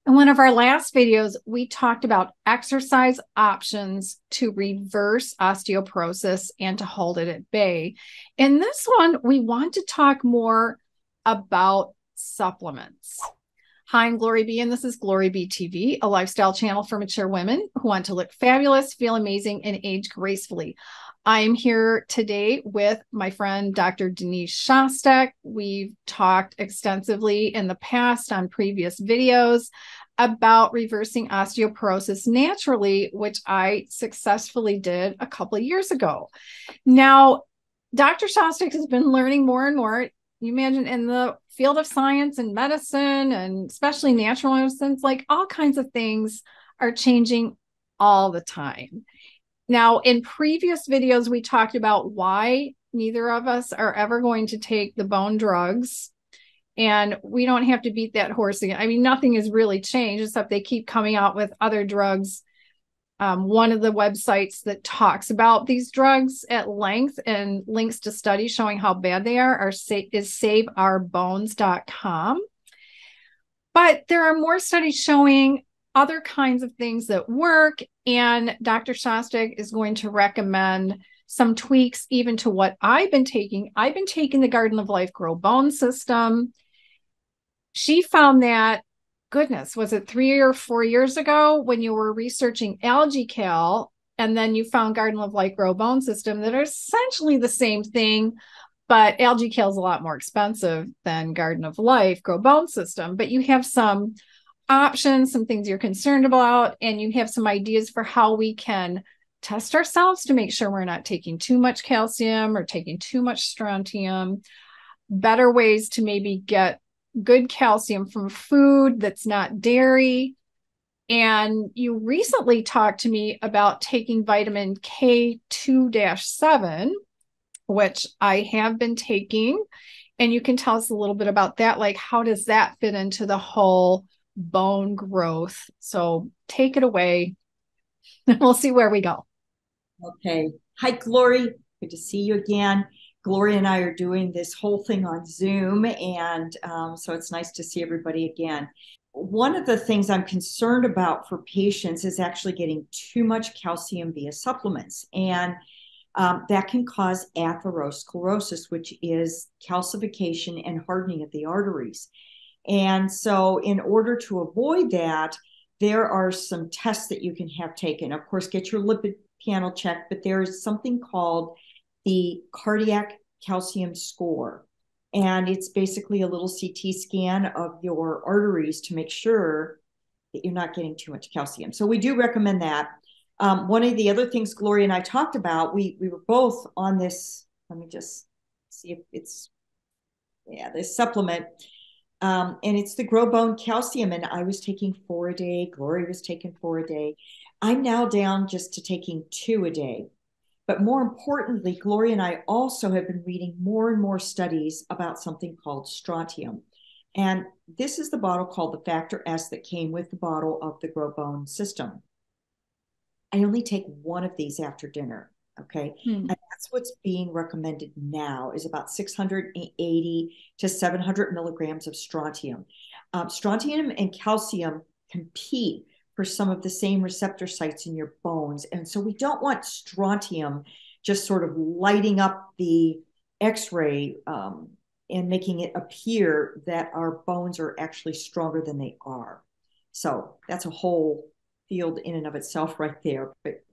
In one of our last videos, we talked about exercise options to reverse osteoporosis and to hold it at bay. In this one, we want to talk more about supplements. Hi, I'm GloryB, and this is GloryB-TV, a lifestyle channel for mature women who want to look fabulous, feel amazing, and age gracefully. I'm here today with my friend, Dr. Denise Shostek. We've talked extensively in the past on previous videos about reversing osteoporosis naturally, which I successfully did a couple of years ago. Now, Dr. Shostek has been learning more and more. You imagine in the field of science and medicine, and especially natural medicines, like all kinds of things are changing all the time. Now, in previous videos, we talked about why neither of us are ever going to take the bone drugs. And we don't have to beat that horse again. I mean, nothing has really changed, except they keep coming out with other drugs. One of the websites that talks about these drugs at length and links to studies showing how bad they are is saveourbones.com. But there are more studies showing other kinds of things that work, and Dr. Shostek is going to recommend some tweaks even to what I've been taking. I've been taking the Garden of Life Grow Bone System. She found that, goodness, was it 3 or 4 years ago when you were researching AlgaeCal, and then you found Garden of Life Grow Bone System, that are essentially the same thing, but AlgaeCal is a lot more expensive than Garden of Life Grow Bone System. But you have some options, some things you're concerned about, and you have some ideas for how we can test ourselves to make sure we're not taking too much calcium or taking too much strontium, better ways to maybe get good calcium from food that's not dairy. And you recently talked to me about taking vitamin K2-7, which I have been taking. And you can tell us a little bit about that. Like, how does that fit into the whole bone growth? So take it away and we'll see where we go. Okay. Hi, Glory. Good to see you again. Glory and I are doing this whole thing on Zoom, and so it's nice to see everybody again. One of the things I'm concerned about for patients is actually getting too much calcium via supplements, and that can cause atherosclerosis, which is calcification and hardening of the arteries. And so in order to avoid that, there are some tests that you can have taken. Of course, get your lipid panel checked, but there is something called the cardiac calcium score. And it's basically a little CT scan of your arteries to make sure that you're not getting too much calcium. So we do recommend that. One of the other things Gloria and I talked about, we were both on this, let me just see if it's, this supplement. And it's the Grow Bone Calcium. And I was taking 4 a day. Glory was taking 4 a day. I'm now down just to taking 2 a day. But more importantly, Gloria and I also have been reading more and more studies about something called strontium. And this is the bottle called the Factor S that came with the bottle of the Grow Bone system. I only take 1 of these after dinner, okay? And that's what's being recommended now, is about 680 to 700 milligrams of strontium. Strontium and calcium compete for some of the same receptor sites in your bones. And so we don't want strontium just sort of lighting up the X-ray and making it appear that our bones are actually stronger than they are. So that's a whole field in and of itself right there. But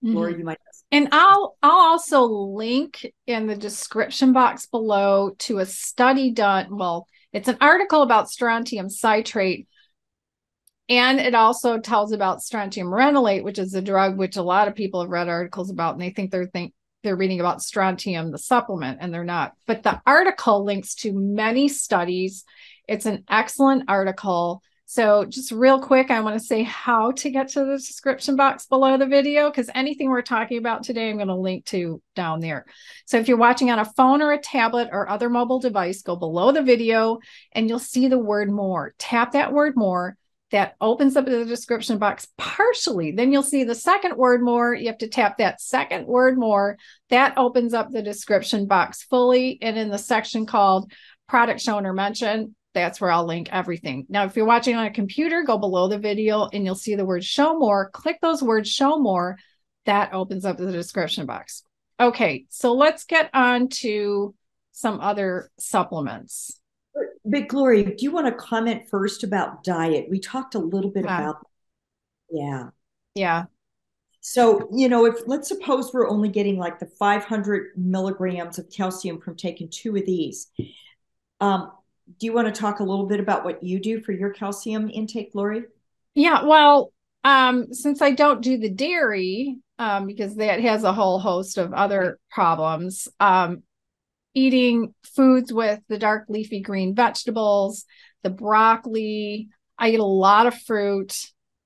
Laura, you might. And I'll also link in the description box below to a study done. Well, it's an article about strontium citrate. And it also tells about strontium renylate, which is a drug which a lot of people have read articles about, and they think they're reading about strontium, the supplement, and they're not. But the article links to many studies. It's an excellent article. So just real quick, I want to say how to get to the description box below the video, because anything we're talking about today, I'm going to link to down there. So if you're watching on a phone or a tablet or other mobile device, go below the video and you'll see the word more. Tap that word more. That opens up the description box partially. Then you'll see the second word more. You have to tap that second word more. That opens up the description box fully. And in the section called product shown or mentioned, that's where I'll link everything. Now, if you're watching on a computer, go below the video and you'll see the word show more. Click those words show more. That opens up the description box. Okay, so let's get on to some other supplements. But Glory, do you want to comment first about diet? We talked a little bit about, yeah. Yeah. So, if let's suppose we're only getting like the 500 milligrams of calcium from taking 2 of these. Do you want to talk a little bit about what you do for your calcium intake, Glory? Yeah, well, since I don't do the dairy, because that has a whole host of other problems, eating foods with the dark leafy green vegetables, the broccoli, I eat a lot of fruit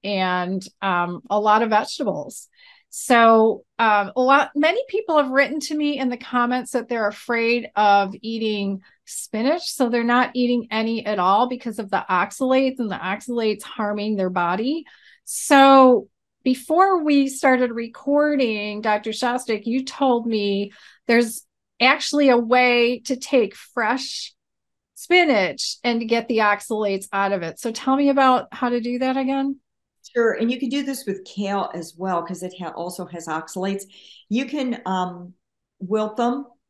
and a lot of vegetables. So many people have written to me in the comments that they're afraid of eating spinach, so they're not eating any at all because of the oxalates, and the oxalates harming their body. So before we started recording, Dr. Shostek, you told me there's actually a way to take fresh spinach and to get the oxalates out of it. So tell me about how to do that again. Sure. And you can do this with kale as well because it also has oxalates. You can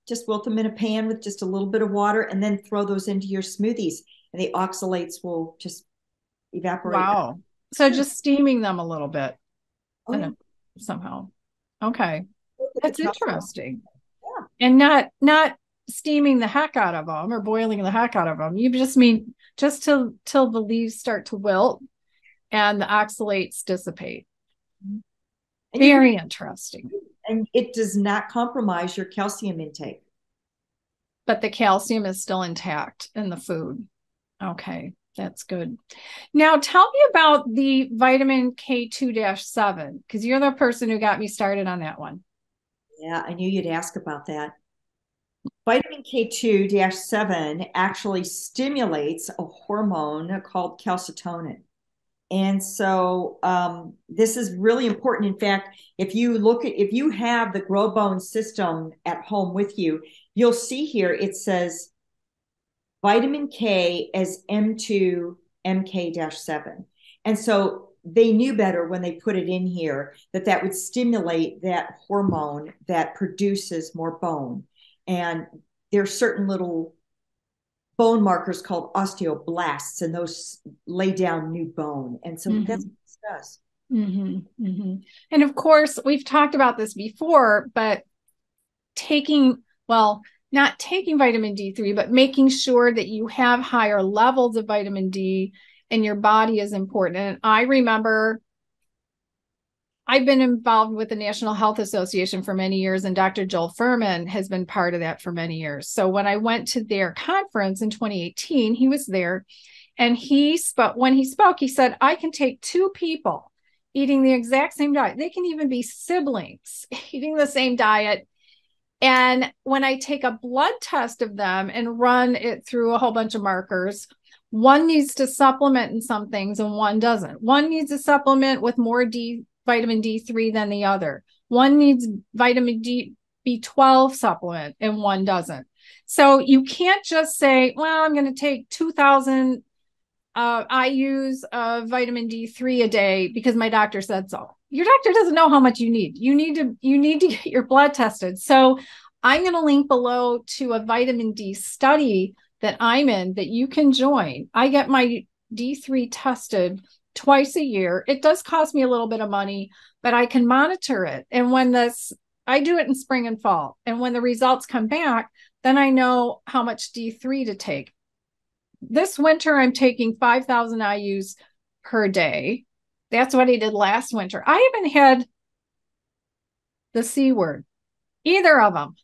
just wilt them in a pan with just a little bit of water and then throw those into your smoothies and the oxalates will just evaporate. Wow. So just steaming them a little bit somehow. Okay. That's interesting. Yeah. And not steaming the heck out of them or boiling the heck out of them. You just mean just till the leaves start to wilt and the oxalates dissipate. And very interesting. And it does not compromise your calcium intake. But the calcium is still intact in the food. Okay, that's good. Now tell me about the vitamin K2-7, because you're the person who got me started on that one. Yeah, I knew you'd ask about that. Vitamin K2-7 actually stimulates a hormone called calcitonin. And so this is really important. In fact, if you have the Grow Bone system at home with you, you'll see here it says vitamin K as M2 MK-7. And so they knew better when they put it in here that would stimulate that hormone that produces more bone. And there's certain little bone markers called osteoblasts, and those lay down new bone. And so that's what this does. And of course, we've talked about this before, but not taking vitamin D3, but making sure that you have higher levels of vitamin D in your body is important. And I remember I've been involved with the National Health Association for many years, and Dr. Joel Furman has been part of that for many years. So when I went to their conference in 2018, he was there, and when he spoke, he said, I can take 2 people eating the exact same diet. They can even be siblings eating the same diet. And when I take a blood test of them and run it through a whole bunch of markers, one needs to supplement in some things and one doesn't. One needs to supplement with more vitamin D3 than the other. One needs vitamin B12 supplement and one doesn't. So you can't just say, well, I'm going to take 2,000 IUs of vitamin D3 a day because my doctor said so. Your doctor doesn't know how much you need. You need to get your blood tested. So I'm going to link below to a vitamin D study that I'm in that you can join. I get my D3 tested twice a year. It does cost me a little bit of money, but I can monitor it. And I do it in spring and fall. And when the results come back, then I know how much D3 to take. This winter, I'm taking 5,000 IUs per day. That's what I did last winter. I haven't had the C word, either of them.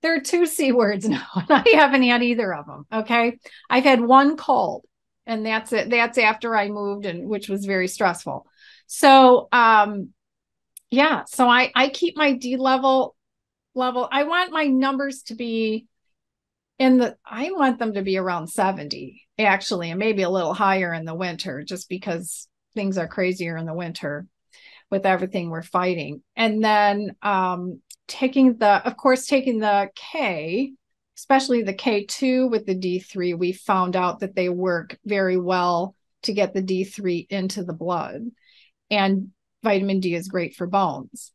There are 2 C words now, and I haven't had either of them. Okay. I've had one cold, and that's it. That's after I moved, and which was very stressful. So, yeah. So I keep my D level. I want my numbers to be I want them to be around 70 actually, and maybe a little higher in the winter, just because things are crazier in the winter with everything we're fighting. And then taking the K, especially the K2 with the D3, we found out that they work very well to get the D3 into the blood. And vitamin D is great for bones.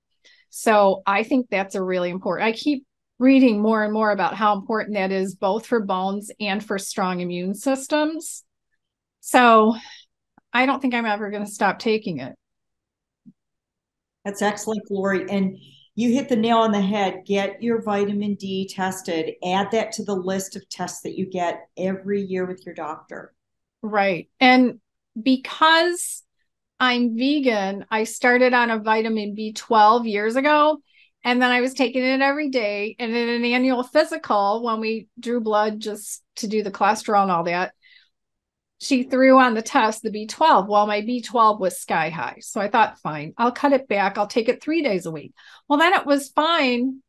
So I think that's a really important. I keep reading more and more about how important that is, both for bones and for strong immune systems. So I don't think I'm ever going to stop taking it. That's excellent, Glory. And you hit the nail on the head. Get your vitamin D tested. Add that to the list of tests that you get every year with your doctor. Right. And because I'm vegan, I started on a vitamin B12 years ago. And then I was taking it every day. And in an annual physical, when we drew blood just to do the cholesterol and all that, she threw on the test the B12. Well, my B12 was sky high. So I thought, fine, I'll cut it back. I'll take it 3 days a week. Well, then it was fine.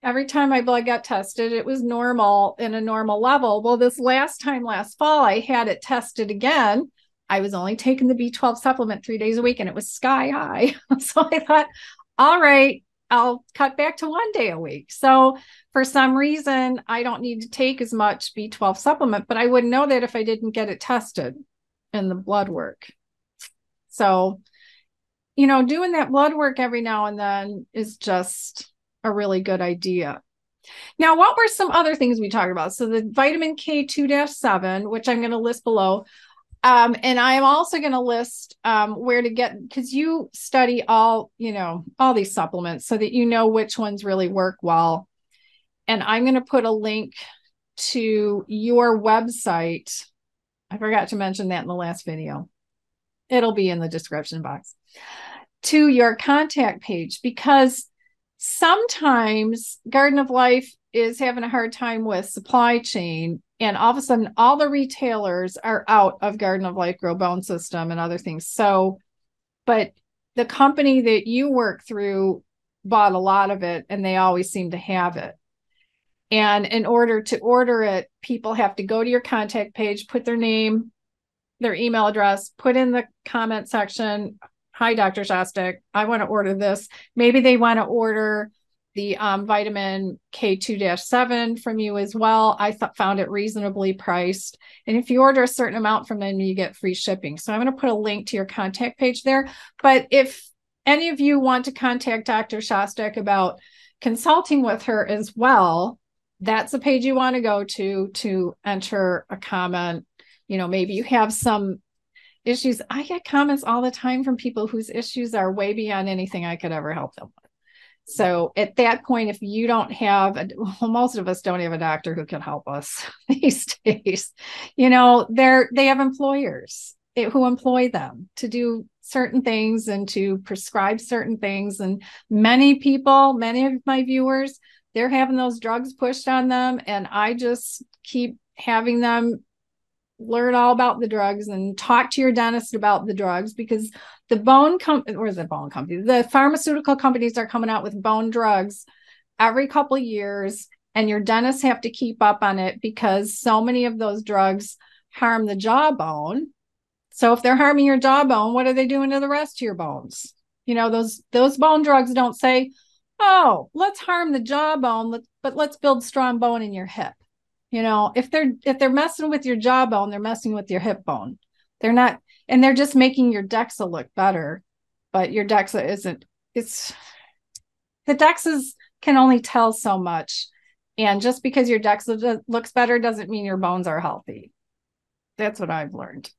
Every time my blood got tested, it was normal in a normal level. Well, this last fall, I had it tested again. I was only taking the B12 supplement 3 days a week and it was sky high. So I thought, all right, I'll cut back to 1 day a week. So for some reason, I don't need to take as much B12 supplement, but I wouldn't know that if I didn't get it tested in the blood work. So, doing that blood work every now and then is just a really good idea. Now, what were some other things we talked about? So the vitamin K2-7, which I'm going to list below. And I'm also going to list where to get, because you study all these supplements so that you know which ones really work well. And I'm going to put a link to your website. I forgot to mention that in the last video. It'll be in the description box. To your contact page, because sometimes Garden of Life is having a hard time with supply chain. And all of a sudden, all the retailers are out of Garden of Life Grow Bone System and other things. So, but the company that you work through bought a lot of it and they always seem to have it. And in order to order it, people have to go to your contact page, put their name, their email address, put in the comment section, hi, Dr. Shostek, I want to order this. Maybe they want to order the vitamin K2-7 from you as well. I found it reasonably priced. And if you order a certain amount from them, you get free shipping. So I'm going to put a link to your contact page there. But if any of you want to contact Dr. Shostek about consulting with her as well, that's the page you want to go to enter a comment. Maybe you have some issues. I get comments all the time from people whose issues are way beyond anything I could ever help them with. So at that point, if you don't have, most of us don't have a doctor who can help us these days. They have employers who employ them to do certain things and to prescribe certain things. And many of my viewers, they're having those drugs pushed on them. And I just keep having them learn all about the drugs and talk to your dentist about the drugs, because the pharmaceutical companies are coming out with bone drugs every couple of years, and your dentists have to keep up on it because so many of those drugs harm the jawbone. So if they're harming your jawbone, what are they doing to the rest of your bones? Those bone drugs don't say, oh, let's harm the jawbone, but let's build strong bone in your hip. If they're messing with your jawbone, they're messing with your hip bone. They're not, and they're just making your DEXA look better, but your DEXA isn't. The DEXAs can only tell so much. And just because your DEXA looks better doesn't mean your bones are healthy. That's what I've learned.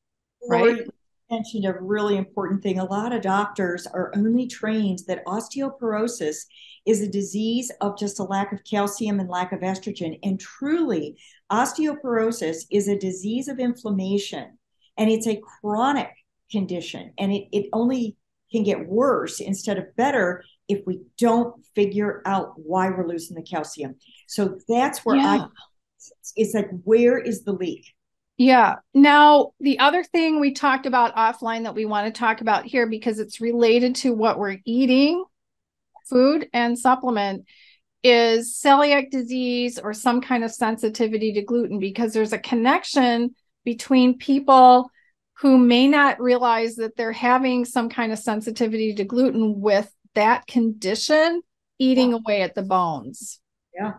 Right? Lori mentioned a really important thing. A lot of doctors are only trained that osteoporosis is a disease of just a lack of calcium and lack of estrogen. And truly, osteoporosis is a disease of inflammation, and it's a chronic condition. And it only can get worse instead of better if we don't figure out why we're losing the calcium. So that's where it's like, where is the leak? Yeah. Now, the other thing we talked about offline that we want to talk about here, because it's related to what we're eating, food and supplement, is celiac disease or some kind of sensitivity to gluten, because there's a connection between people who may not realize that they're having some kind of sensitivity to gluten with that condition eating away at the bones. Yeah.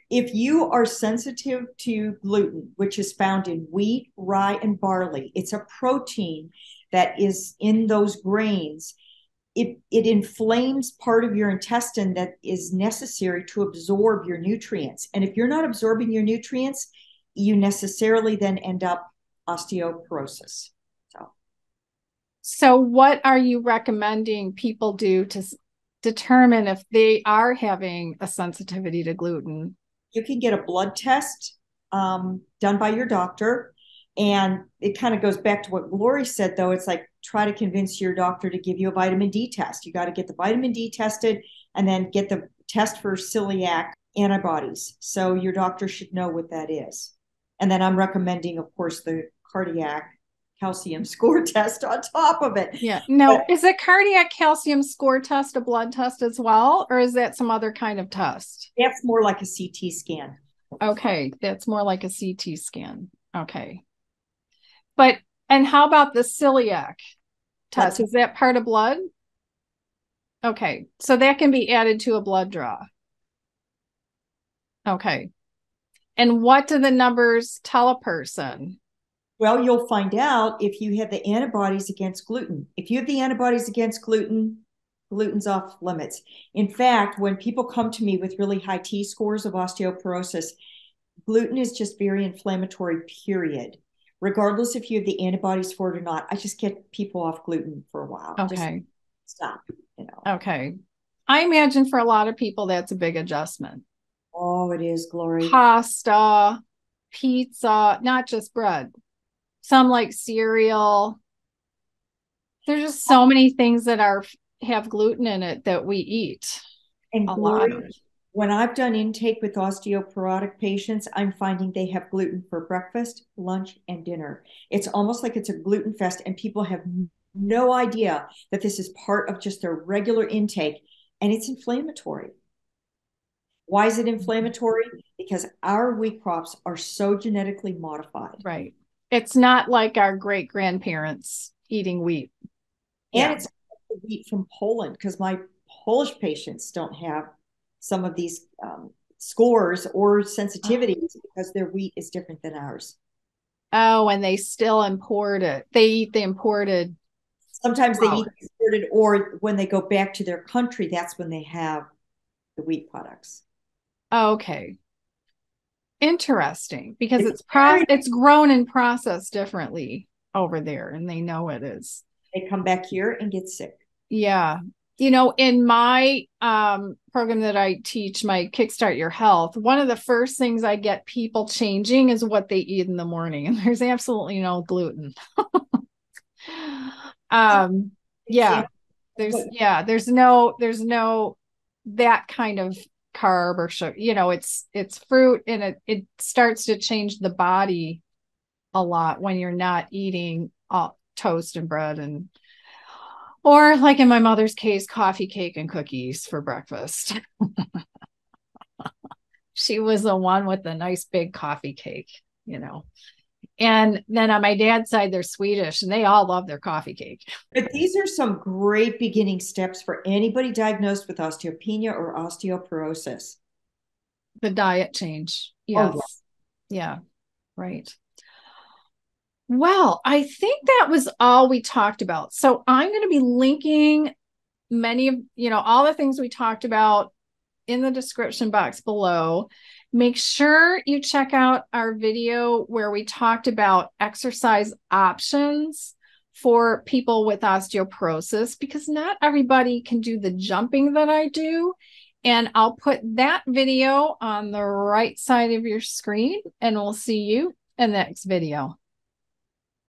If you are sensitive to gluten, which is found in wheat, rye, and barley, it's a protein that is in those grains. It inflames part of your intestine that is necessary to absorb your nutrients. And if you're not absorbing your nutrients, you necessarily then end up osteoporosis. So what are you recommending people do to determine if they are having a sensitivity to gluten? You can get a blood test done by your doctor. And it kind of goes back to what Glory said, though. It's like, try to convince your doctor to give you a vitamin D test. You got to get the vitamin D tested and then get the test for celiac antibodies. So your doctor should know what that is. And then I'm recommending, of course, the cardiac calcium score test on top of it. Yeah. Now, is a cardiac calcium score test a blood test as well, or is that some other kind of test? That's more like a CT scan. Okay. That's more like a CT scan. Okay. And how about the celiac test? Is that part of blood? Okay. So that can be added to a blood draw. Okay. And what do the numbers tell a person? Well, you'll find out if you have the antibodies against gluten. If you have the antibodies against gluten, gluten's off limits. In fact, when people come to me with really high T scores of osteoporosis, gluten is just very inflammatory, period. Regardless if you have the antibodies for it or not, I just get people off gluten for a while. Okay. Just stop, you know. Okay. I imagine for a lot of people, that's a big adjustment. Oh, it is, Glory. Pasta, pizza, not just bread. Some like cereal. There's just so many things that have gluten in it that we eat. And Glory, when I've done intake with osteoporotic patients, I'm finding they have gluten for breakfast, lunch, and dinner. It's almost like it's a gluten fest, and people have no idea that this is part of just their regular intake, and it's inflammatory. Why is it inflammatory? Because our wheat crops are so genetically modified. Right. It's not like our great-grandparents eating wheat. And it's wheat from Poland, because my Polish patients don't have some of these scores or sensitivities because their wheat is different than ours. Oh, and they still import it. They eat the imported. Sometimes they eat the imported, or when they go back to their country, that's when they have the wheat products. Okay. Interesting, because it's grown and processed differently over there, and they know it is. They come back here and get sick. Yeah. You know, in my program that I teach, my Kickstart Your Health, one of the first things I get people changing is what they eat in the morning. And there's absolutely no gluten. There's no that kind of carb or sugar. You know, it's fruit, and it starts to change the body a lot when you're not eating toast and bread, and or like in my mother's case, coffee, cake, and cookies for breakfast. She was the one with the nice big coffee cake, you know. And then on my dad's side, they're Swedish, and they all love their coffee cake. But these are some great beginning steps for anybody diagnosed with osteopenia or osteoporosis. The diet change. Yes. Oh, yeah. Right. Well, I think that was all we talked about. So I'm going to be linking many of, all the things we talked about in the description box below. Make sure you check out our video where we talked about exercise options for people with osteoporosis, because not everybody can do the jumping that I do. And I'll put that video on the right side of your screen, and we'll see you in the next video.